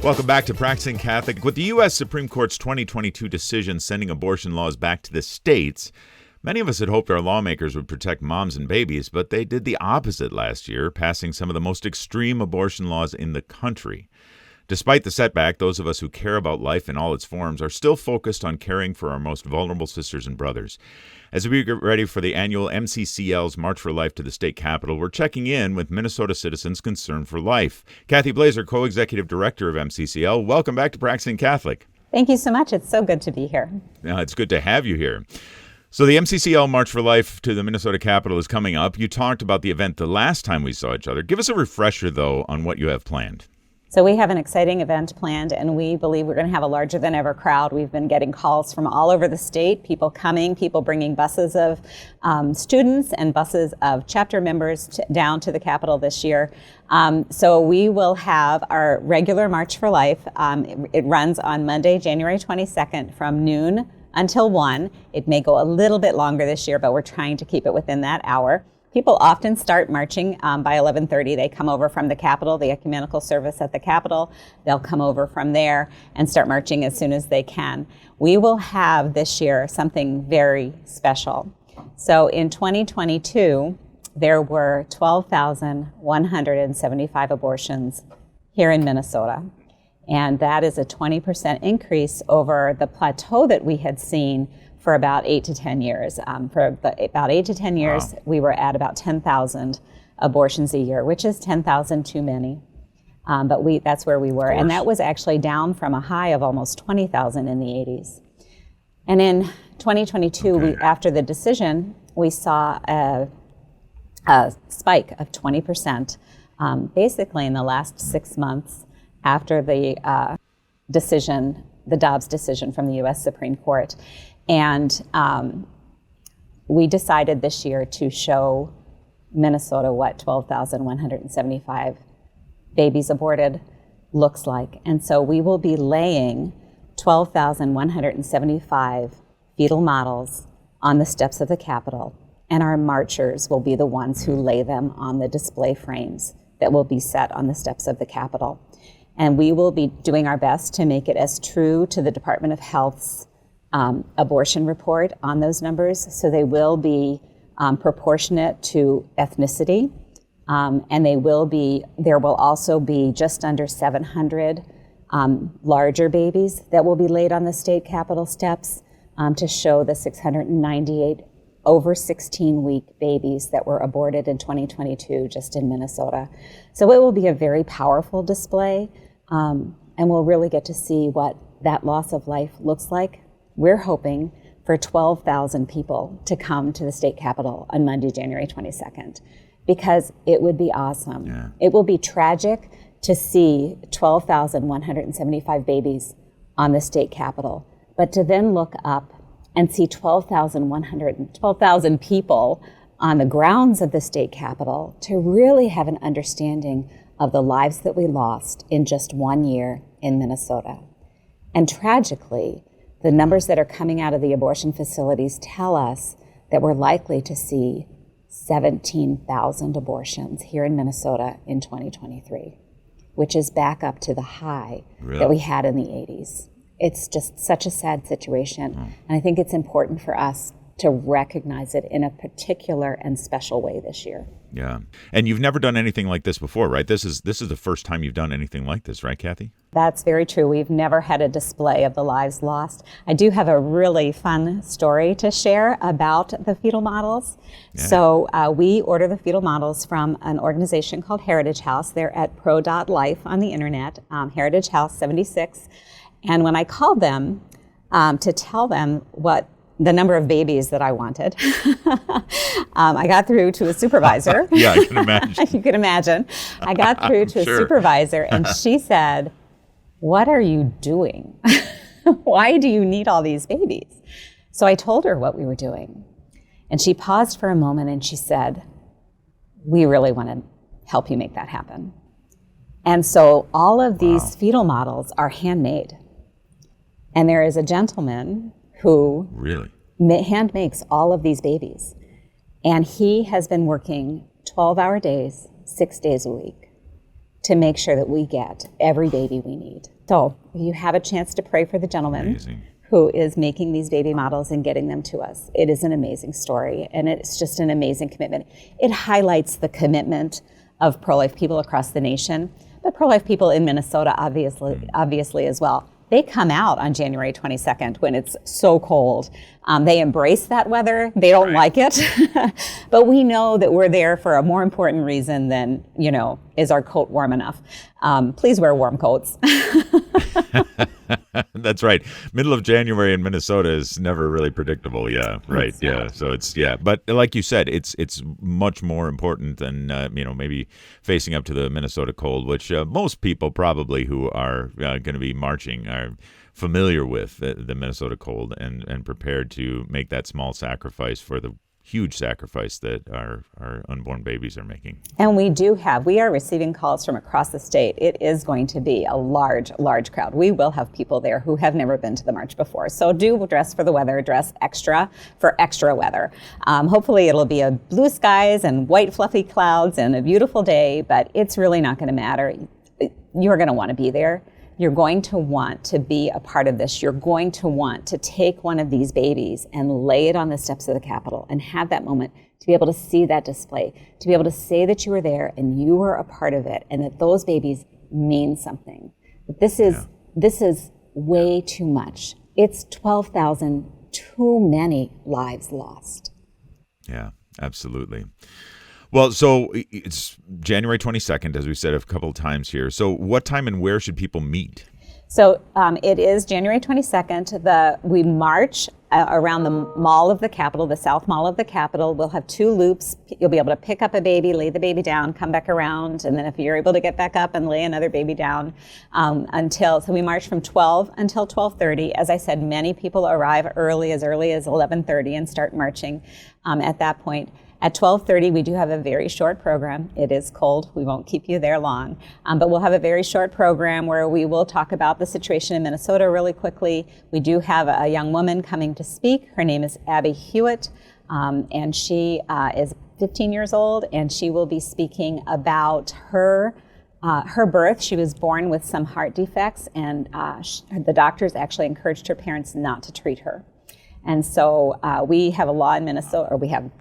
Welcome back to Practicing Catholic. With the U.S. Supreme Court's 2022 decision sending abortion laws back to the states, many of us had hoped our lawmakers would protect moms and babies, but they did the opposite last year, passing some of the most extreme abortion laws in the country. Despite the setback, those of us who care about life in all its forms are still focused on caring for our most vulnerable sisters and brothers. As we get ready for the annual MCCL's March for Life to the state capitol, we're checking in with Minnesota citizens concerned for life. Cathy Blaeser, co-executive director of MCCL, welcome back to Practicing Catholic. Thank you so much. It's so good to be here. It's good to have you here. So the MCCL March for Life to the Minnesota Capitol is coming up. You talked about the event the last time we saw each other. Give us a refresher, though, on what you have planned. So we have an exciting event planned, and we believe we're going to have a larger than ever crowd. We've been getting calls from all over the state, people coming, people bringing buses of students and buses of chapter members down to the Capitol this year. So we will have our regular March for Life. It runs on Monday, January 22nd from noon until 1. It may go a little bit longer this year, but we're trying to keep it within that hour. People often start marching by 11:30. They come over from the Capitol, the ecumenical service at the Capitol. They'll come over from there and start marching as soon as they can. We will have this year something very special. So in 2022, there were 12,175 abortions here in Minnesota. And that is a 20% increase over the plateau that we had seen for about 8 to 10 years. About 8 to 10 years, wow, we were at about 10,000 abortions a year, which is 10,000 too many. But that's where we were. And that was actually down from a high of almost 20,000 in the 80s. And in 2022, after the decision, we saw a spike of 20%, basically in the last 6 months after the decision, the Dobbs decision from the U.S. Supreme Court. And we decided this year to show Minnesota what 12,175 babies aborted looks like. And so we will be laying 12,175 fetal models on the steps of the Capitol, and our marchers will be the ones who lay them on the display frames that will be set on the steps of the Capitol. And we will be doing our best to make it as true to the Department of Health's abortion report on those numbers, so they will be proportionate to ethnicity, and there will also be just under 700 larger babies that will be laid on the state Capitol steps to show the 698 over 16-week babies that were aborted in 2022 just in Minnesota. So it will be a very powerful display, and we'll really get to see what that loss of life looks like. We're hoping for 12,000 people to come to the state Capitol on Monday, January 22nd, because it would be awesome. Yeah. It will be tragic to see 12,175 babies on the state Capitol, but to then look up and see 12,000 people on the grounds of the state Capitol, to really have an understanding of the lives that we lost in just 1 year in Minnesota. And tragically, the numbers that are coming out of the abortion facilities tell us that we're likely to see 17,000 abortions here in Minnesota in 2023, which is back up to the high that we had in the 80s. It's just such a sad situation, and I think it's important for us to recognize it in a particular and special way this year. Yeah. And you've never done anything like this before, right? This is the first time you've done anything like this, right, Cathy? That's very true. We've never had a display of the lives lost. I do have a really fun story to share about the fetal models. Yeah. So we order the fetal models from an organization called Heritage House. They're at pro.life on the internet, Heritage House 76. And when I called them to tell them what the number of babies that I wanted, I got through to a supervisor. Yeah, I can imagine. You can imagine. I got through to a supervisor, and she said, "What are you doing? Why do you need all these babies?" So I told her what we were doing. And she paused for a moment and she said, "We really want to help you make that happen." And so all of these fetal models are handmade. And there is a gentleman who hand makes all of these babies. And he has been working 12-hour days, 6 days a week, to make sure that we get every baby we need. So if you have a chance to pray for the gentleman Amazing. who is making these baby models and getting them to us, it is an amazing story, and it's just an amazing commitment. It highlights the commitment of pro-life people across the nation, but pro-life people in Minnesota obviously as well. They come out on January 22nd when it's so cold. They embrace that weather. They don't like it. But we know that we're there for a more important reason than, is our coat warm enough? Please wear warm coats. That's right. Middle of January in Minnesota is never really predictable. Yeah, right. Yeah. So but like you said, it's much more important than maybe facing up to the Minnesota cold, which most people probably who are going to be marching are familiar with the Minnesota cold and prepared to make that small sacrifice for the huge sacrifice that our unborn babies are making. And we are receiving calls from across the state. It is going to be a large crowd. We will have people there who have never been to the march before. So do dress for the weather, dress extra for extra weather. Hopefully it'll be a blue skies and white fluffy clouds and a beautiful day, but it's really not going to matter. You're going to want to be there. You're going to want to be a part of this. You're going to want to take one of these babies and lay it on the steps of the Capitol and have that moment to be able to see that display, to be able to say that you were there and you were a part of it and that those babies mean something. But this is way too much. It's 12,000 too many lives lost. Yeah, absolutely. Well, so it's January 22nd, as we said a couple of times here. So what time and where should people meet? So it is January 22nd. We march around the Mall of the Capitol, the South Mall of the Capitol. We'll have 2 loops. You'll be able to pick up a baby, lay the baby down, come back around, and then if you're able to get back up and lay another baby down so we march from 12 until 12:30. As I said, many people arrive as early as 11:30 and start marching at that point. At 12:30, we do have a very short program. It is cold. We won't keep you there long. But we'll have a very short program where we will talk about the situation in Minnesota really quickly. We do have a young woman coming to speak. Her name is Abby Hewitt, and she is 15 years old, and she will be speaking about her birth. She was born with some heart defects, and the doctors actually encouraged her parents not to treat her. And so we have a law in Minnesota, or we have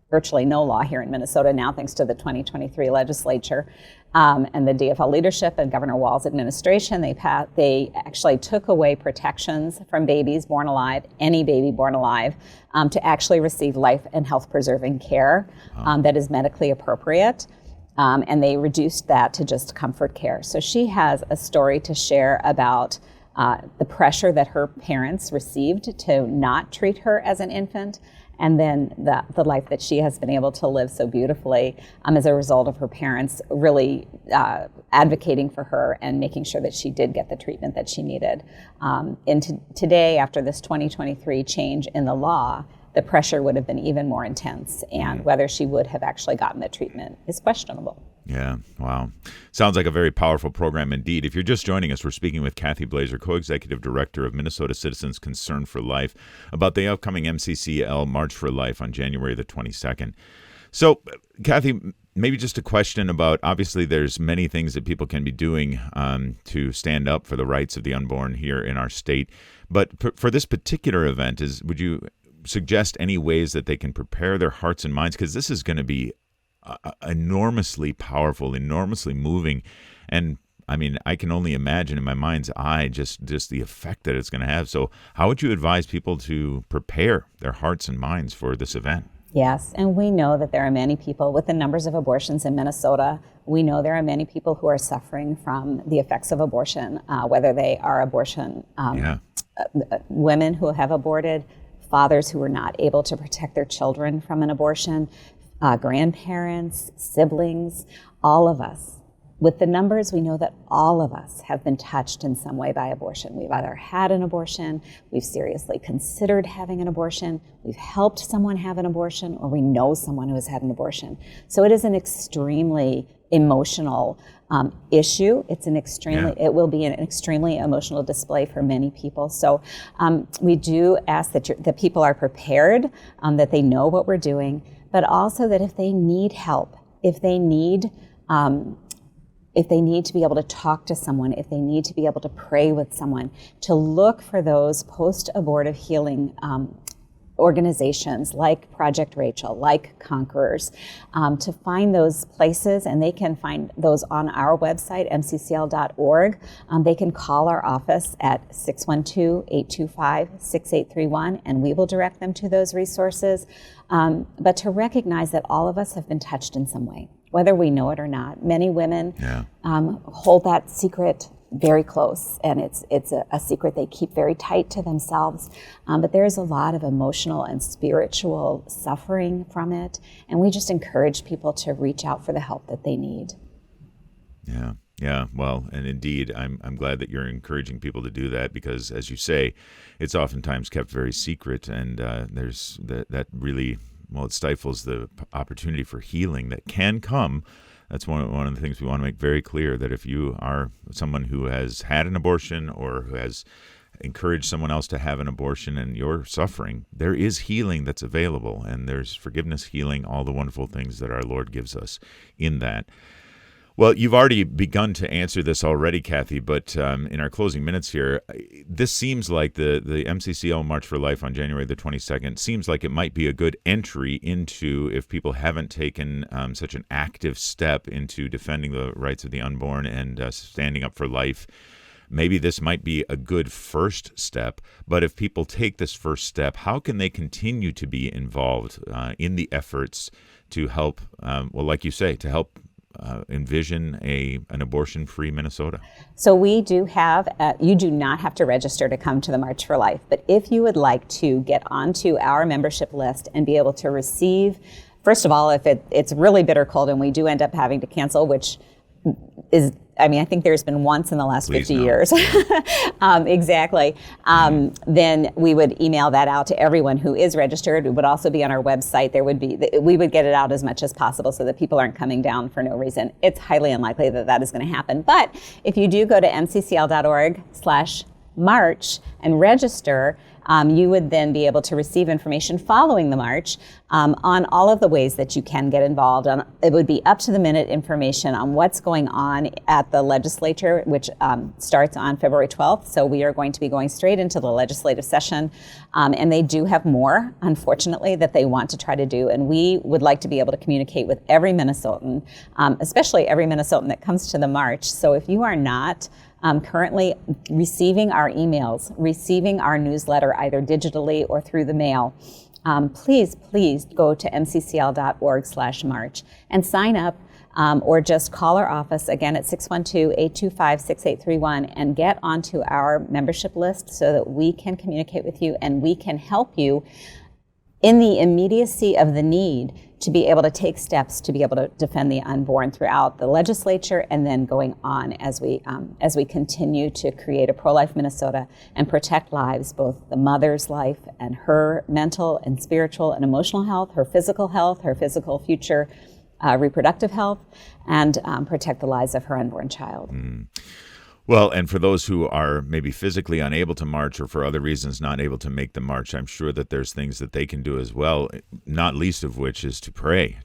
virtually no law here in Minnesota now, thanks to the 2023 legislature and the DFL leadership and Governor Walz's administration. They actually took away protections from babies born alive, any baby born alive, to actually receive life and health preserving care that is medically appropriate. And they reduced that to just comfort care. So she has a story to share about the pressure that her parents received to not treat her as an infant, and then the life that she has been able to live so beautifully as a result of her parents really advocating for her and making sure that she did get the treatment that she needed. Today, after this 2023 change in the law, the pressure would have been even more intense, and whether she would have actually gotten the treatment is questionable. Yeah, wow. Sounds like a very powerful program indeed. If you're just joining us, we're speaking with Cathy Blaeser, Co-Executive Director of Minnesota Citizens Concern for Life, about the upcoming MCCL March for Life on January the 22nd. So, Cathy, maybe just a question about, obviously there's many things that people can be doing to stand up for the rights of the unborn here in our state. But for this particular event, would you suggest any ways that they can prepare their hearts and minds? Because this is going to be enormously powerful, enormously moving, and I mean, I can only imagine in my mind's eye just the effect that it's going to have. So how would you advise people to prepare their hearts and minds for this event? Yes, and we know that there are many people with the numbers of abortions in Minnesota. We know there are many people who are suffering from the effects of abortion, whether they are women who have aborted, fathers who are not able to protect their children from an abortion, grandparents, siblings, all of us. With the numbers, we know that all of us have been touched in some way by abortion. We've either had an abortion, we've seriously considered having an abortion, we've helped someone have an abortion, or we know someone who has had an abortion. So it is an extremely emotional issue. It will be an extremely emotional display for many people. So we do ask that people are prepared, that they know what we're doing, but also that if they need help, if they need if they need to be able to talk to someone, if they need to be able to pray with someone, to look for those post-abortive healing organizations like Project Rachel, like Conquerors, to find those places, and they can find those on our website, mccl.org. They can call our office at 612-825-6831, and we will direct them to those resources. But to recognize that all of us have been touched in some way, whether we know it or not. Many women hold that secret very close, and it's a secret they keep very tight to themselves. But there is a lot of emotional and spiritual suffering from it, and we just encourage people to reach out for the help that they need. Yeah. Well, and indeed, I'm glad that you're encouraging people to do that, because, as you say, it's oftentimes kept very secret, and there's that really, well, it stifles the opportunity for healing that can come. That's one of the things we want to make very clear, that if you are someone who has had an abortion or who has encouraged someone else to have an abortion and you're suffering, there is healing that's available, and there's forgiveness, healing, all the wonderful things that our Lord gives us in that. Well, you've already begun to answer this already, Cathy, but in our closing minutes here, this seems like the MCCL March for Life on January the 22nd seems like it might be a good entry into, if people haven't taken such an active step into defending the rights of the unborn and standing up for life. Maybe this might be a good first step, but if people take this first step, how can they continue to be involved in the efforts to help, like you say, to help envision an abortion-free Minnesota? So we do have, you do not have to register to come to the March for Life, but if you would like to get onto our membership list and be able to receive, first of all, if it's really bitter cold and we do end up having to cancel, which is, I think there's been once in the last 50 years. Exactly. Then we would email that out to everyone who is registered. It would also be on our website. We would get it out as much as possible so that people aren't coming down for no reason. It's highly unlikely that is going to happen. But if you do go to mccl.org/March and register, you would then be able to receive information following the march on all of the ways that you can get involved. It would be up-to-the-minute information on what's going on at the legislature, which starts on February 12th. So we are going to be going straight into the legislative session. And they do have more, unfortunately, that they want to try to do. And we would like to be able to communicate with every Minnesotan, especially every Minnesotan that comes to the march. So if you are not currently receiving our emails, receiving our newsletter either digitally or through the mail, please go to mccl.org/March and sign up, or just call our office again at 612-825-6831 and get onto our membership list so that we can communicate with you and we can help you in the immediacy of the need to be able to take steps to be able to defend the unborn throughout the legislature, and then going on as we continue to create a pro-life Minnesota and protect lives, both the mother's life and her mental and spiritual and emotional health, her physical future, reproductive health, and protect the lives of her unborn child. Well, and for those who are maybe physically unable to march or for other reasons not able to make the march, I'm sure that there's things that they can do as well, not least of which is to pray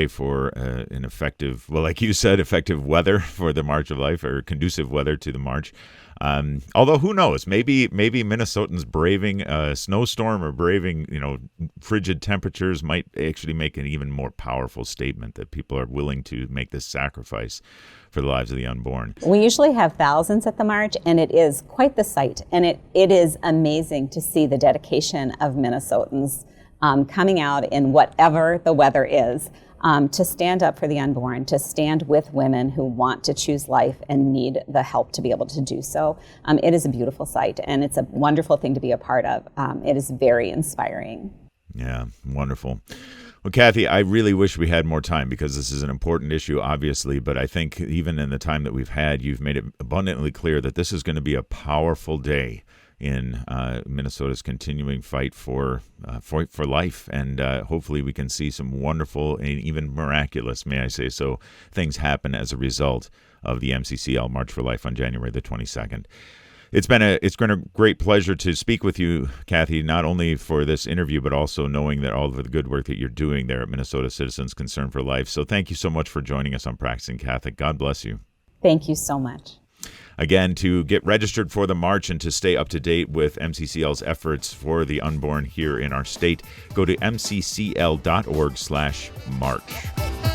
for an effective, well, like you said, effective weather for the March of Life, or conducive weather to the march. Although who knows, maybe Minnesotans braving a snowstorm or braving, frigid temperatures might actually make an even more powerful statement that people are willing to make this sacrifice for the lives of the unborn. We usually have thousands at the march, and it is quite the sight. And it is amazing to see the dedication of Minnesotans coming out in whatever the weather is, to stand up for the unborn, to stand with women who want to choose life and need the help to be able to do so. It is a beautiful sight, and it's a wonderful thing to be a part of. It is very inspiring. Yeah, wonderful. Well, Cathy, I really wish we had more time, because this is an important issue, obviously, but I think even in the time that we've had, you've made it abundantly clear that this is going to be a powerful day in Minnesota's continuing fight for life, and hopefully we can see some wonderful and even miraculous, may I say so, things happen as a result of the MCCL March for Life on January the 22nd. It's been a great pleasure to speak with you, Cathy, not only for this interview, but also knowing that all of the good work that you're doing there at Minnesota Citizens Concern for Life. So thank you so much for joining us on Practicing Catholic. God bless you. Thank you so much. Again, to get registered for the march and to stay up to date with MCCL's efforts for the unborn here in our state, go to mccl.org/march.